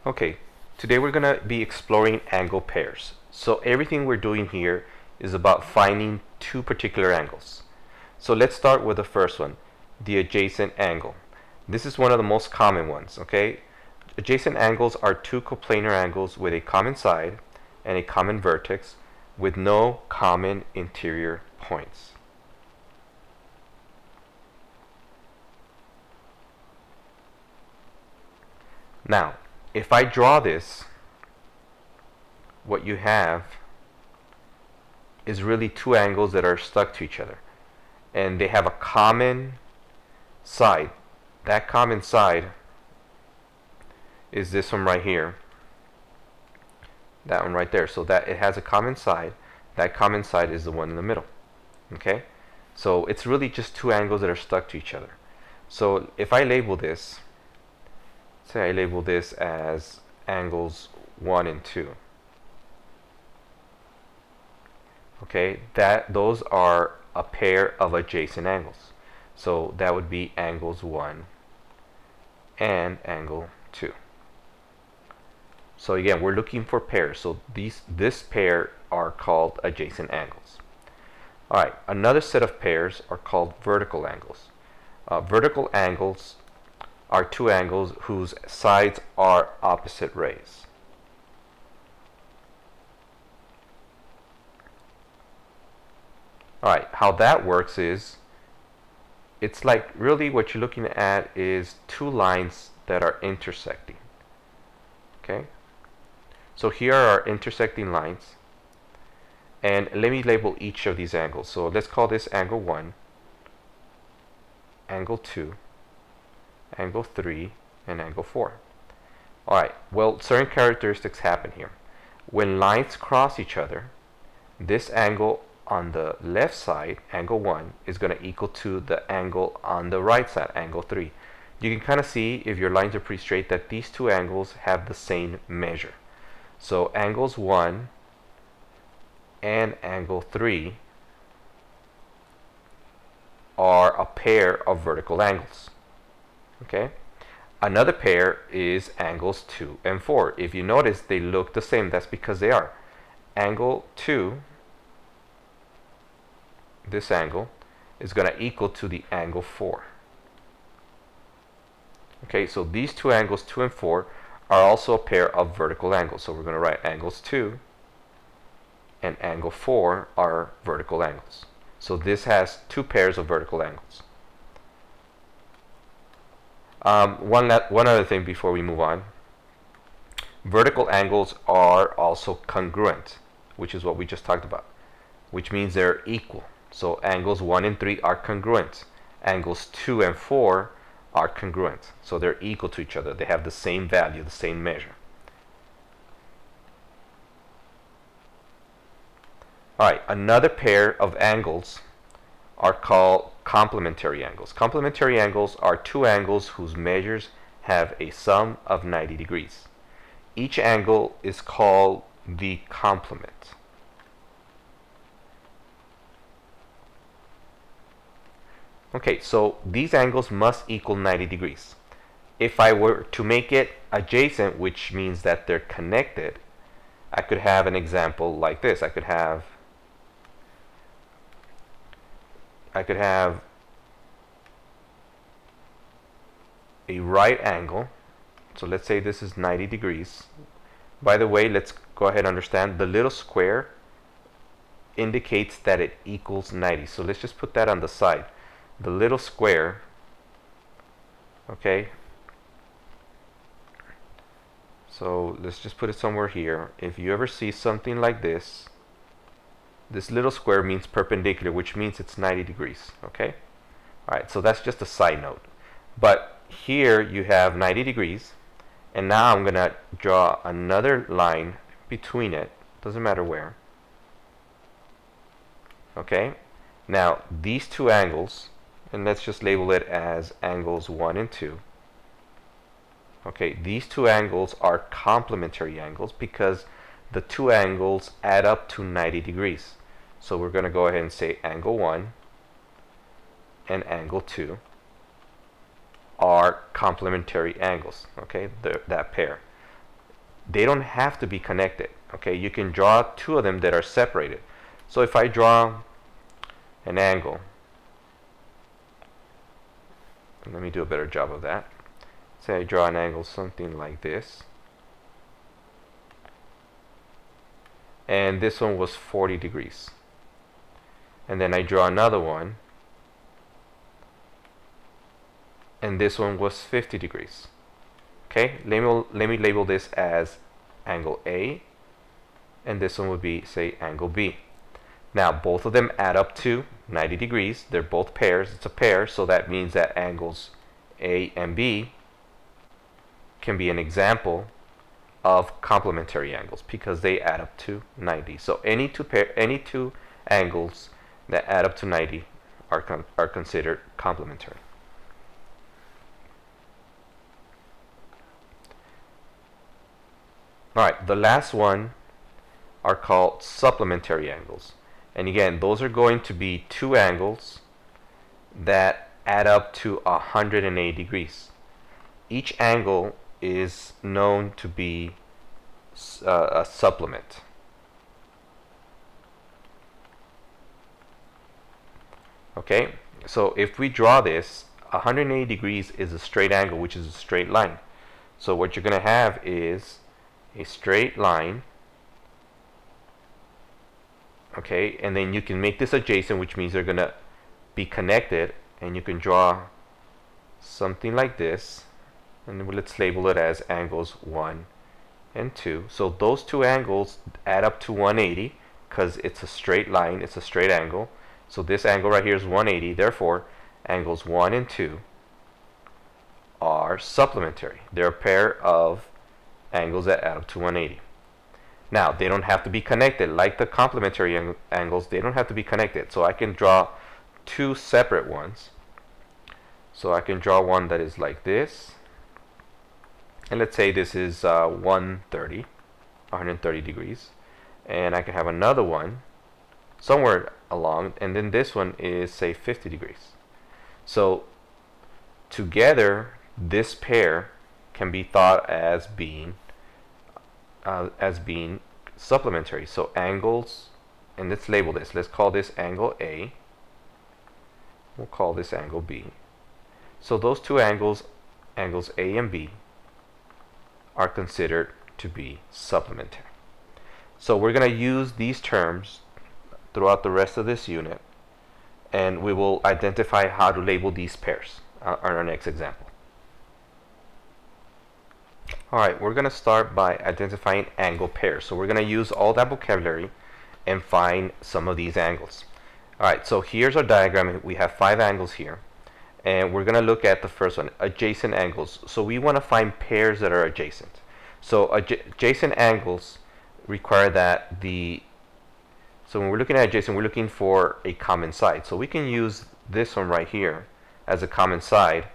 Okay, today we're going to be exploring angle pairs. So everything we're doing here is about finding two particular angles. So let's start with the first one, the adjacent angle. This is one of the most common ones, okay? Adjacent angles are two coplanar angles with a common side and a common vertex with no common interior points. Now, if I draw this, what you have is really two angles that are stuck to each other, and they have a common side. That common side is this one right here, that one right there. So that it has a common side. That common side is the one in the middle. Okay, so it's really just two angles that are stuck to each other. So if I label this, say I label this as angles 1 and 2. Okay, those are a pair of adjacent angles. So that would be angles 1 and angle 2. So again, we're looking for pairs. So this pair are called adjacent angles. All right, another set of pairs are called vertical angles. Vertical angles are two angles whose sides are opposite rays. All right, how that works is, it's like really what you're looking at is two lines that are intersecting. Okay, so here are our intersecting lines, and let me label each of these angles. So let's call this angle 1, angle 2, angle 3, and angle 4. Alright, well, certain characteristics happen here. When lines cross each other, this angle on the left side, angle 1, is going to equal to the angle on the right side, angle 3. You can kind of see, if your lines are pretty straight, that these two angles have the same measure. So angles 1 and angle 3 are a pair of vertical angles. Okay, another pair is angles 2 and 4. If you notice, they look the same. That's because they are. Angle 2, this angle, is going to equal to the angle 4. Okay, so these two angles 2 and 4 are also a pair of vertical angles. So we're going to write angles 2 and angle 4 are vertical angles. So this has two pairs of vertical angles. One other thing before we move on. Vertical angles are also congruent, which is what we just talked about, which means they're equal. So angles 1 and 3 are congruent. Angles 2 and 4 are congruent. So they're equal to each other. They have the same value, the same measure. Alright, another pair of angles are called complementary angles. Complementary angles are two angles whose measures have a sum of 90 degrees. Each angle is called the complement. Okay, so these angles must equal 90 degrees. If I were to make it adjacent, which means that they're connected, I could have an example like this. I could have a right angle. So let's say this is 90 degrees. By the way, let's go ahead and understand the little square indicates that it equals 90. So let's just put that on the side. The little square, okay? So let's just put it somewhere here. If you ever see something like this, this little square means perpendicular, which means it's 90 degrees, okay? Alright, so that's just a side note. But here you have 90 degrees, and now I'm going to draw another line between it. Doesn't matter where. Okay? Now, these two angles, and let's just label it as angles 1 and 2. Okay, these two angles are complementary angles because the two angles add up to 90 degrees. So we're going to go ahead and say angle 1 and angle 2 are complementary angles, okay, that pair. they don't have to be connected. Okay, you can draw two of them that are separated. So if I draw an angle, let me do a better job of that. Say I draw an angle something like this, and this one was 40 degrees, and then I draw another one, and this one was 50 degrees. Okay, let me label this as angle A, and this one would be, say, angle B. Now both of them add up to 90 degrees. They're both pairs. It's a pair, so that means that angles A and B can be an example of complementary angles because they add up to 90. So any two angles that add up to 90 are considered complementary. Alright, the last one are called supplementary angles. And again, those are going to be two angles that add up to 180 degrees. Each angle is known to be a supplement. Okay, so if we draw this, 180 degrees is a straight angle, which is a straight line. So what you're going to have is a straight line. Okay, and then you can make this adjacent, which means they're going to be connected, and you can draw something like this, and let's label it as angles 1 and 2. So those two angles add up to 180 because it's a straight line, it's a straight angle. So this angle right here is 180, therefore angles 1 and 2 are supplementary. They're a pair of angles that add up to 180. Now, they don't have to be connected. Like the complementary angles, they don't have to be connected. So I can draw two separate ones. So I can draw one that is like this. And let's say this is 130 degrees. And I can have another one somewhere along. And then this one is, say, 50 degrees. So together, this pair can be thought as being supplementary. So angles, and let's label this. Let's call this angle A. We'll call this angle B. So those two angles, angles A and B, are considered to be supplementary. So we're going to use these terms throughout the rest of this unit, and we will identify how to label these pairs on our next example. Alright, we're going to start by identifying angle pairs. So we're going to use all that vocabulary and find some of these angles. Alright, so here's our diagram. We have 5 angles here. And we're going to look at the first one, adjacent angles. So we want to find pairs that are adjacent. So adjacent angles require that so when we're looking at adjacent, we're looking for a common side. So we can use this one right here as a common side,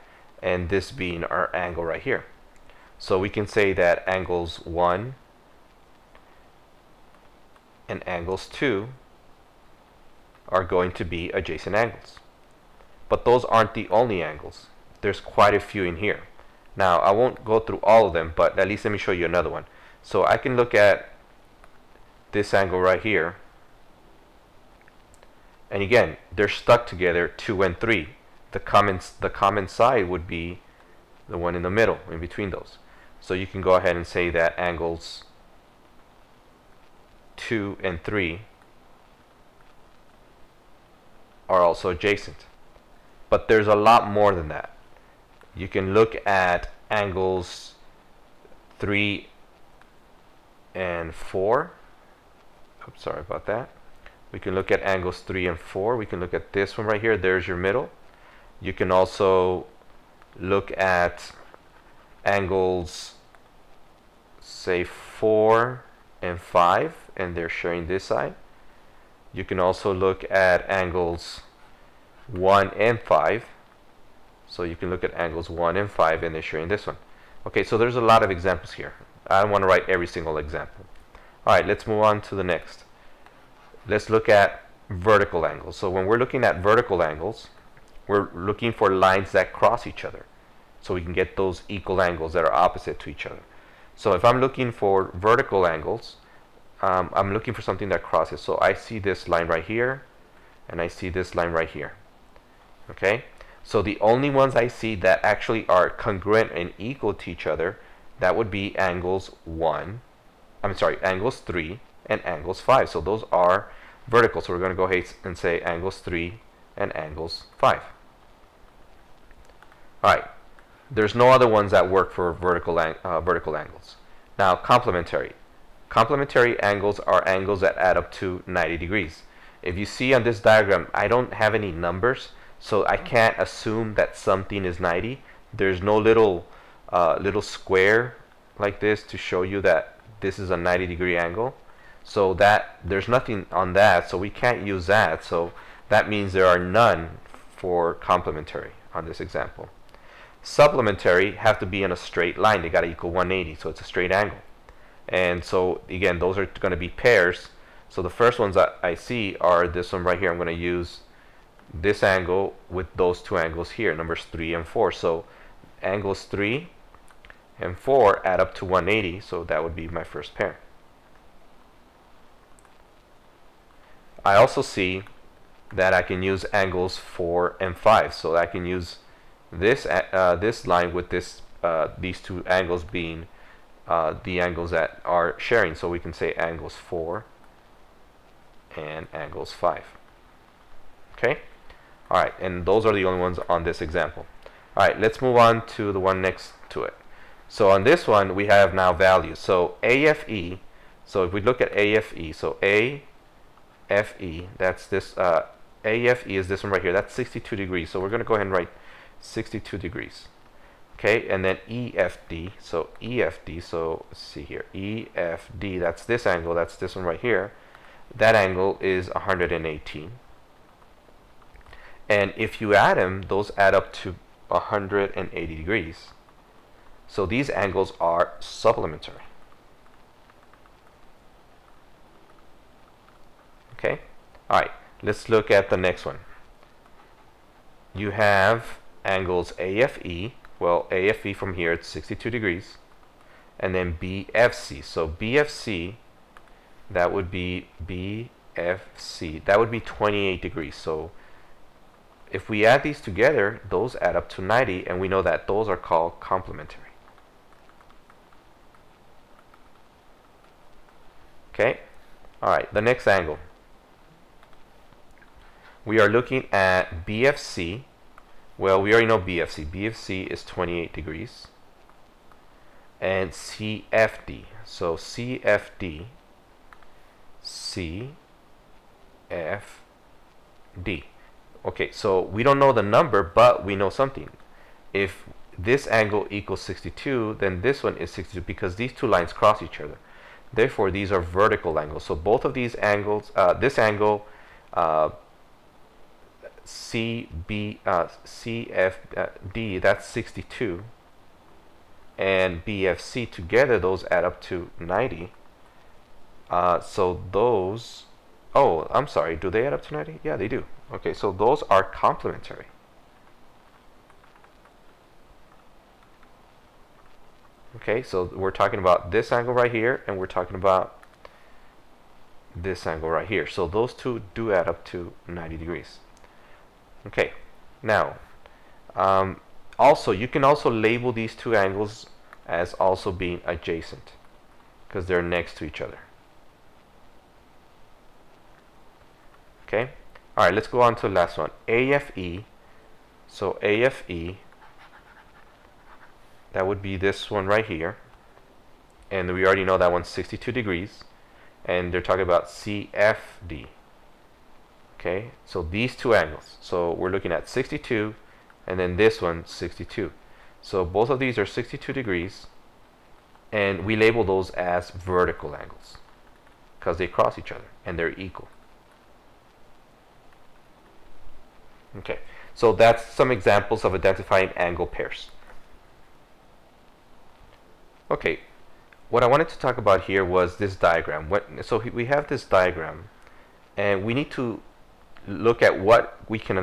and this being our angle right here. So we can say that angles 1 and angles 2 are going to be adjacent angles. But those aren't the only angles. There's quite a few in here. Now, I won't go through all of them, but at least let me show you another one. So I can look at this angle right here. And again, they're stuck together, 2 and 3. The common side would be the one in the middle, in between those. So you can go ahead and say that angles 2 and 3 are also adjacent. But there's a lot more than that. You can look at angles 3 and 4. Oops, sorry about that. We can look at angles 3 and 4. We can look at this one right here. There's your middle. You can also look at angles, say, 4 and 5, and they're sharing this side. You can also look at angles 1 and 5. So you can look at angles 1 and 5, and they're sharing this one. Okay, so there's a lot of examples here. I don't want to write every single example. Alright, let's move on to the next. Let's look at vertical angles. So when we're looking at vertical angles, we're looking for lines that cross each other, so we can get those equal angles that are opposite to each other. So if I'm looking for vertical angles, I'm looking for something that crosses. So I see this line right here, and I see this line right here. Okay, so the only ones I see that actually are congruent and equal to each other, that would be angles 3 and angles 5. So those are vertical. So we're going to go ahead and say angles 3 and angles 5. Alright, there's no other ones that work for vertical angles. Now, complementary. Complementary angles are angles that add up to 90 degrees. If you see on this diagram, I don't have any numbers, so I can't assume that something is 90. There's no little square like this to show you that this is a 90-degree angle. So that there's nothing on that, so we can't use that. So that means there are none for complementary on this example. Supplementary have to be in a straight line. They got to equal 180, so it's a straight angle. And so again, those are going to be pairs. So the first ones that I see are this one right here. I'm going to use this angle with those two angles here, numbers 3 and 4. So angles 3 and 4 add up to 180, so that would be my first pair. I also see that I can use angles 4 and 5, so I can use this line with these two angles being the angles that are sharing. So we can say angles 4 and angles 5. Okay? Alright, and those are the only ones on this example. Alright, let's move on to the one next to it. So on this one, we have now values. So AFE, so if we look at AFE, so AFE, that's this, AFE is this one right here. That's 62 degrees. So we're going to go ahead and write 62 degrees. Okay, and then EFD, so EFD, so let's see here, EFD, that's this angle, that's this one right here. That angle is 118. And if you add them, those add up to 180 degrees. So these angles are supplementary. Okay, all right, let's look at the next one. You have angles AFE. Well, AFE from here, it's 62 degrees. And then BFC. So BFC, that would be BFC. That would be 28 degrees. So if we add these together, those add up to 90, and we know that those are called complementary. Okay? Alright, the next angle. We are looking at BFC. Well, we already know BFC. BFC is 28 degrees. And CFD. So CFD. CFD. Okay, so we don't know the number, but we know something. If this angle equals 62, then this one is 62 because these two lines cross each other. Therefore, these are vertical angles. So both of these angles, this angle, CFD, that's 62, and BFC together, those add up to 90. So those, oh, I'm sorry, do they add up to 90? Yeah, they do. Okay, so those are complementary. Okay, so we're talking about this angle right here, and we're talking about this angle right here. So those two do add up to 90 degrees. Okay, now, also, you can also label these two angles as also being adjacent because they're next to each other. Okay, all right, let's go on to the last one. AFE, so AFE, that would be this one right here, and we already know that one's 62 degrees, and they're talking about CFD. Okay, so these two angles, so we're looking at 62, and then this one 62. So both of these are 62 degrees, and we label those as vertical angles because they cross each other and they're equal. Okay, so that's some examples of identifying angle pairs. Okay, what I wanted to talk about here was this diagram. So we have this diagram, and we need to look at what we can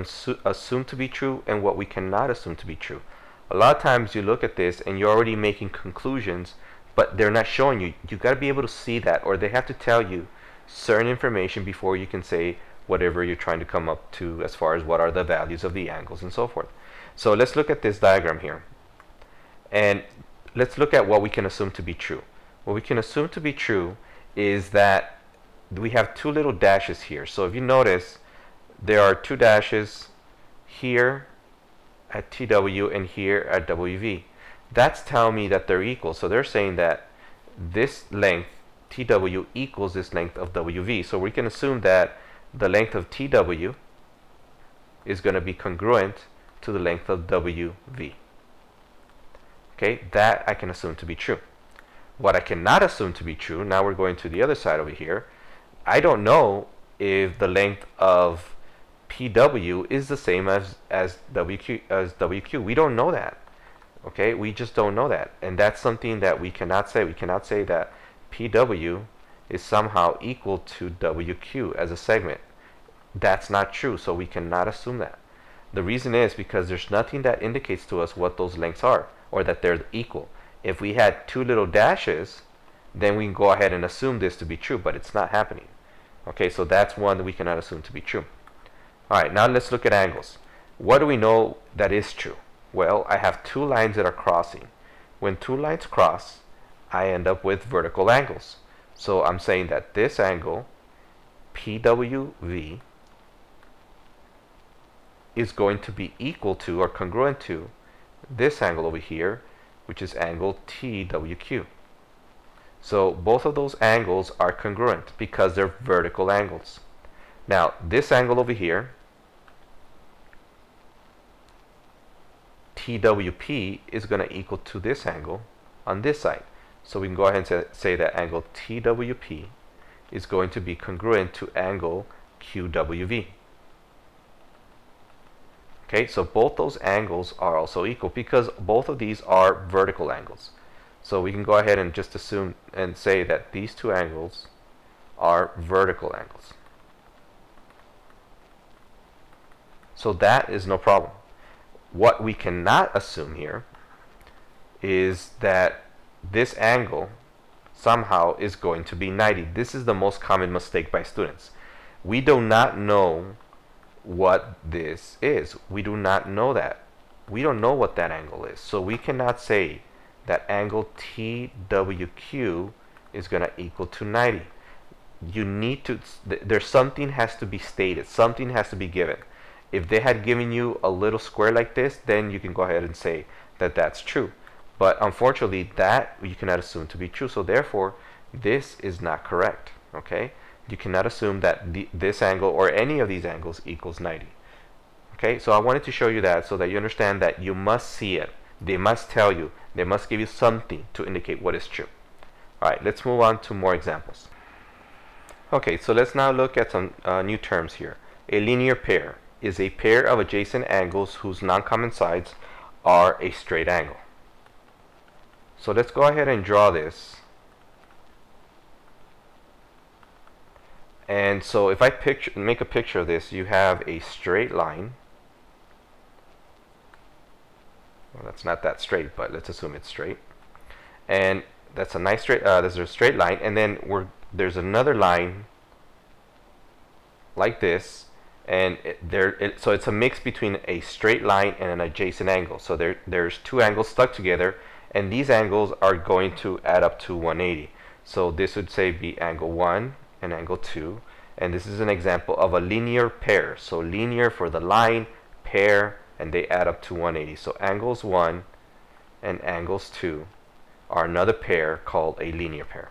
assume to be true and what we cannot assume to be true. A lot of times you look at this and you're already making conclusions but they're not showing you. You got to be able to see that, or they have to tell you certain information before you can say whatever you're trying to come up to as far as what are the values of the angles and so forth. So let's look at this diagram here, and let's look at what we can assume to be true. What we can assume to be true is that we have two little dashes here. So if you notice, there are two dashes here at TW and here at WV. That's telling me that they're equal. So they're saying that this length TW equals this length of WV. So we can assume that the length of TW is going to be congruent to the length of WV. Okay, that I can assume to be true. What I cannot assume to be true, now we're going to the other side over here, I don't know if the length of PW is the same as WQ. We don't know that. Okay, we just don't know that. And that's something that we cannot say. We cannot say that PW is somehow equal to WQ as a segment. That's not true, so we cannot assume that. The reason is because there's nothing that indicates to us what those lengths are, or that they're equal. If we had two little dashes, then we can go ahead and assume this to be true, but it's not happening. Okay, so that's one that we cannot assume to be true. Alright, now let's look at angles. What do we know that is true? Well, I have two lines that are crossing. When two lines cross, I end up with vertical angles. So I'm saying that this angle, PWV, is going to be equal to or congruent to this angle over here, which is angle TWQ. So both of those angles are congruent because they're vertical angles. Now this angle over here, TWP, is going to equal to this angle on this side. So we can go ahead and say that angle TWP is going to be congruent to angle QWV. Okay, so both those angles are also equal because both of these are vertical angles. So we can go ahead and just assume and say that these two angles are vertical angles. So that is no problem. What we cannot assume here is that this angle somehow is going to be 90. This is the most common mistake by students. We do not know what this is. We do not know that. We don't know what that angle is. So we cannot say that angle TWQ is going to equal to 90. You need to, there's something has to be stated. Something has to be given. If they had given you a little square like this, then you can go ahead and say that that's true. But unfortunately, that you cannot assume to be true. So therefore, this is not correct. Okay? You cannot assume that this angle or any of these angles equals 90. Okay? So I wanted to show you that so that you understand that you must see it. They must tell you. They must give you something to indicate what is true. Alright, let's move on to more examples. Okay, so let's now look at some new terms here. A linear pair is a pair of adjacent angles whose non-common sides are a straight angle. So let's go ahead and draw this. And so if I make a picture of this, you have a straight line. Well, that's not that straight, but let's assume it's straight. And that's a nice straight, there's a straight line, and then there's another line like this, and so it's a mix between a straight line and an adjacent angle. So there's two angles stuck together, and these angles are going to add up to 180. So this would say be angle 1 and angle 2, and this is an example of a linear pair. So linear for the line, pair, and they add up to 180. So angles 1 and angles 2 are another pair called a linear pair.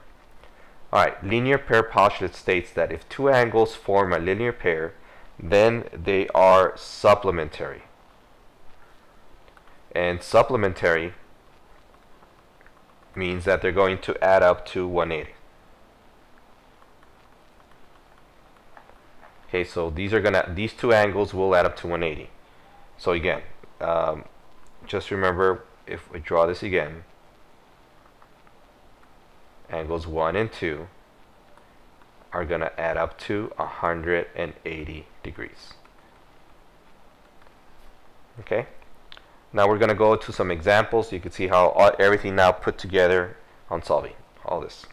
Alright, linear pair postulate states that if two angles form a linear pair, then they are supplementary. And supplementary means that they're going to add up to 180. Okay, so these two angles will add up to 180. So again, just remember, if we draw this again, angles 1 and 2 are going to add up to 180 degrees. Okay, now we're going to go to some examples. You can see how everything now put together on solving all this.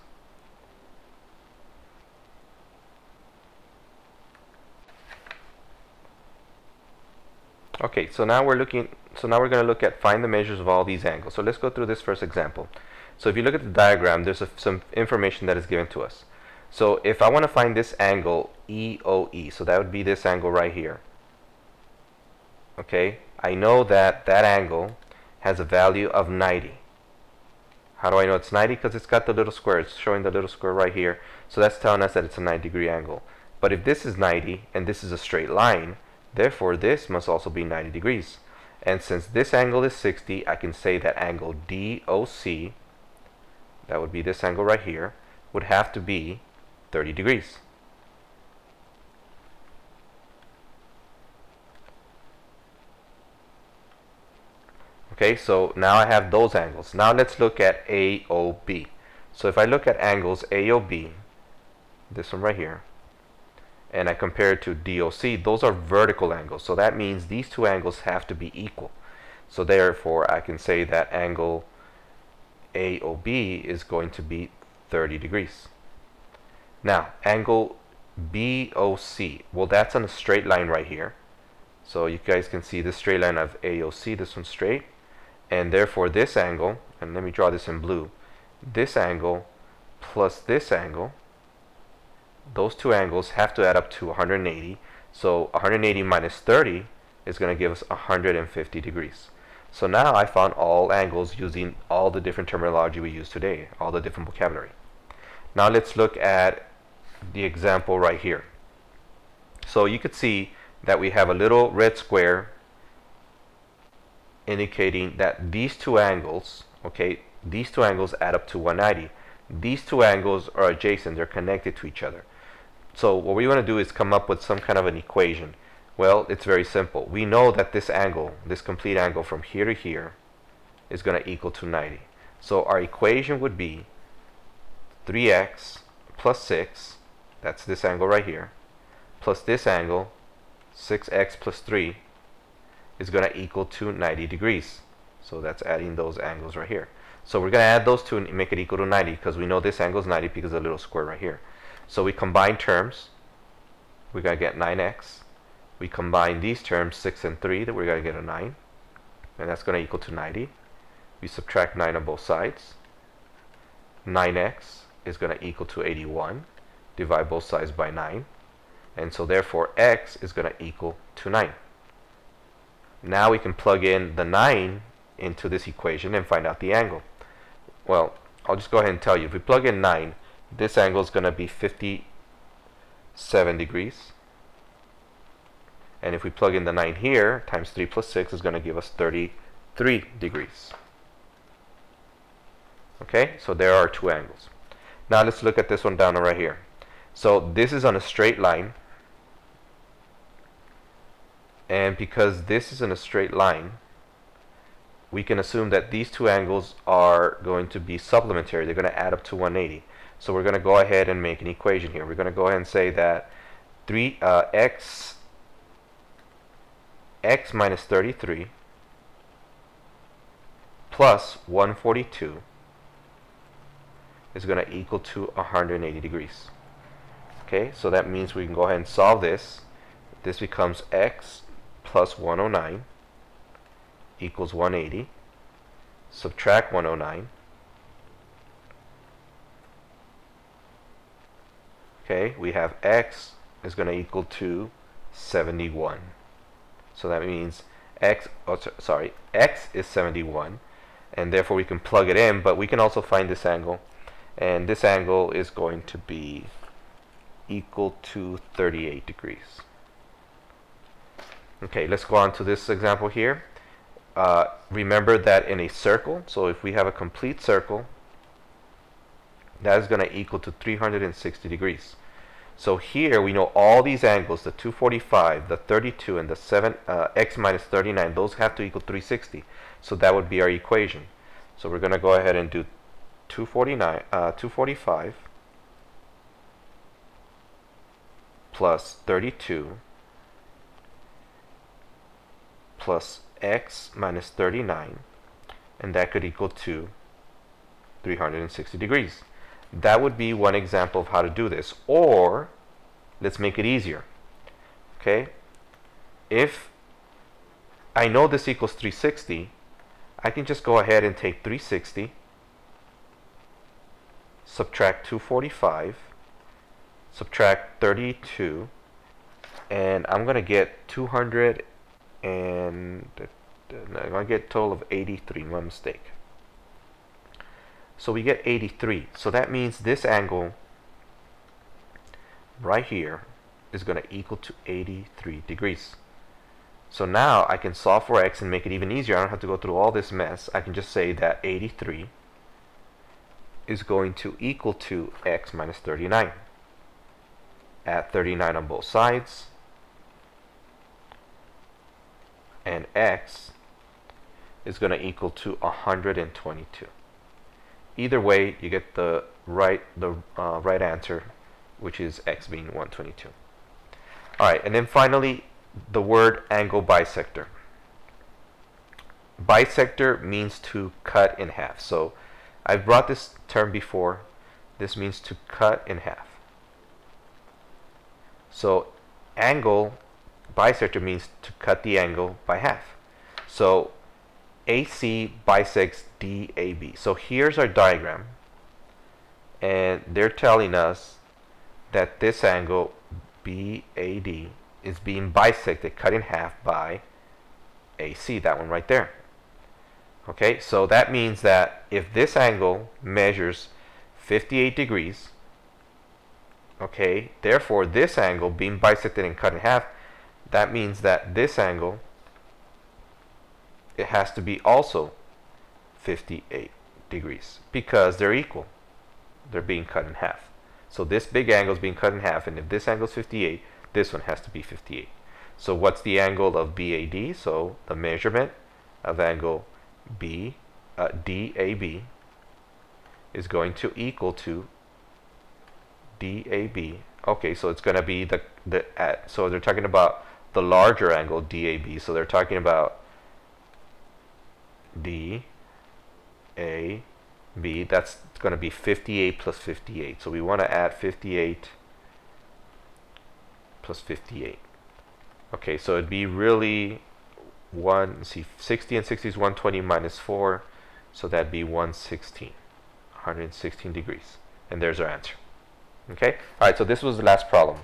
Okay, so now we're going to look at find the measures of all these angles. So let's go through this first example. So if you look at the diagram, there's some information that is given to us. So if I want to find this angle EOE, so that would be this angle right here. Okay, I know that that angle has a value of 90. How do I know it's 90? Because it's got the little square. It's showing the little square right here. So that's telling us that it's a 90-degree angle. But if this is 90 and this is a straight line, therefore this must also be 90 degrees. And since this angle is 60, I can say that angle DOC, that would be this angle right here, would have to be 30 degrees. Okay, so now I have those angles. Now let's look at AOB. So if I look at angles AOB, this one right here, and I compare it to DOC, those are vertical angles. So that means these two angles have to be equal. So therefore, I can say that angle AOB is going to be 30 degrees. Now, angle BOC, well, that's on a straight line right here. So you guys can see this straight line of AOC, this one's straight. And therefore, this angle, and let me draw this in blue, this angle plus this angle, those two angles have to add up to 180. So 180 minus 30 is going to give us 150 degrees. So now I found all angles using all the different terminology we use today, all the different vocabulary. Now let's look at the example right here. So you could see that we have a little red square indicating that these two angles, okay, these two angles add up to 190. These two angles are adjacent, they're connected to each other. So what we want to do is come up with some kind of an equation. Well, it's very simple. We know that this angle, this complete angle from here to here, is going to equal to 90. So our equation would be 3x plus 6, that's this angle right here, plus this angle, 6x plus 3, is going to equal to 90 degrees. So that's adding those angles right here. So we're going to add those two and make it equal to 90 because we know this angle is 90 because of the little square right here. So we combine terms, we're going to get 9x. We combine these terms, 6 and 3, that we're going to get a 9. And that's going to equal to 90. We subtract 9 on both sides. 9x is going to equal to 81. Divide both sides by 9. And so therefore x is going to equal to 9. Now we can plug in the 9 into this equation and find out the angle. Well, I'll just go ahead and tell you. If we plug in 9, this angle is going to be 57 degrees. And if we plug in the 9 here, times 3 plus 6 is going to give us 33 degrees. Okay, so there are two angles. Now let's look at this one down right here. So this is on a straight line. And because this is in a straight line, we can assume that these two angles are going to be supplementary. They're going to add up to 180. So we're going to go ahead and make an equation here. We're going to go ahead and say that x minus 33 plus 142 is going to equal to 180 degrees. Okay, so that means we can go ahead and solve this. This becomes x plus 109 equals 180. Subtract 109. Okay, we have x is going to equal to 71. So that means x is 71, and therefore we can plug it in, but we can also find this angle, and this angle is going to be equal to 38 degrees. Okay, let's go on to this example here. Remember that in a circle, so if we have a complete circle, that is going to equal to 360 degrees. So here we know all these angles, the 245, the 32, and the x minus 39, those have to equal 360. So that would be our equation. So we're going to go ahead and do 245 plus 32 plus x minus 39, and that could equal to 360 degrees. That would be one example of how to do this. Or let's make it easier. Okay, if I know this equals 360, I can just go ahead and take 360, subtract 245, subtract 32, and I'm going to get 200 and I'm going to get a total of 83, my mistake. So we get 83. So that means this angle right here is going to equal to 83 degrees. So now I can solve for x and make it even easier. I don't have to go through all this mess. I can just say that 83 is going to equal to x minus 39. Add 39 on both sides. And x is going to equal to 122. Either way, you get the right answer, which is x being 122. All right, and then finally, the word angle bisector. Bisector means to cut in half. So I've brought this term before. This means to cut in half. So angle bisector means to cut the angle by half. So AC bisects DAB. So here's our diagram, and they're telling us that this angle BAD is being bisected, cut in half by AC, that one right there. Okay, so that means that if this angle measures 58 degrees, okay, therefore this angle being bisected and cut in half, that means that this angle, it has to be also 58 degrees because they're equal. They're being cut in half. So this big angle is being cut in half, and if this angle is 58, this one has to be 58. So what's the angle of BAD? So the measurement of angle DAB is going to equal to DAB. Okay, so it's going to be so they're talking about the larger angle DAB. So they're talking about DAB. That's going to be 58 plus 58. So we want to add 58 plus 58. Okay, so it'd be really 60 and 60 is 120 minus 4, so that'd be 116 degrees. And there's our answer. Okay, all right, so this was the last problem.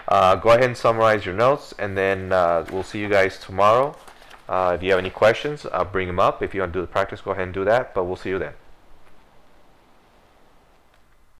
Go ahead and summarize your notes, and then we'll see you guys tomorrow. If you have any questions, I'll bring them up. If you want to do the practice, go ahead and do that, but we'll see you then.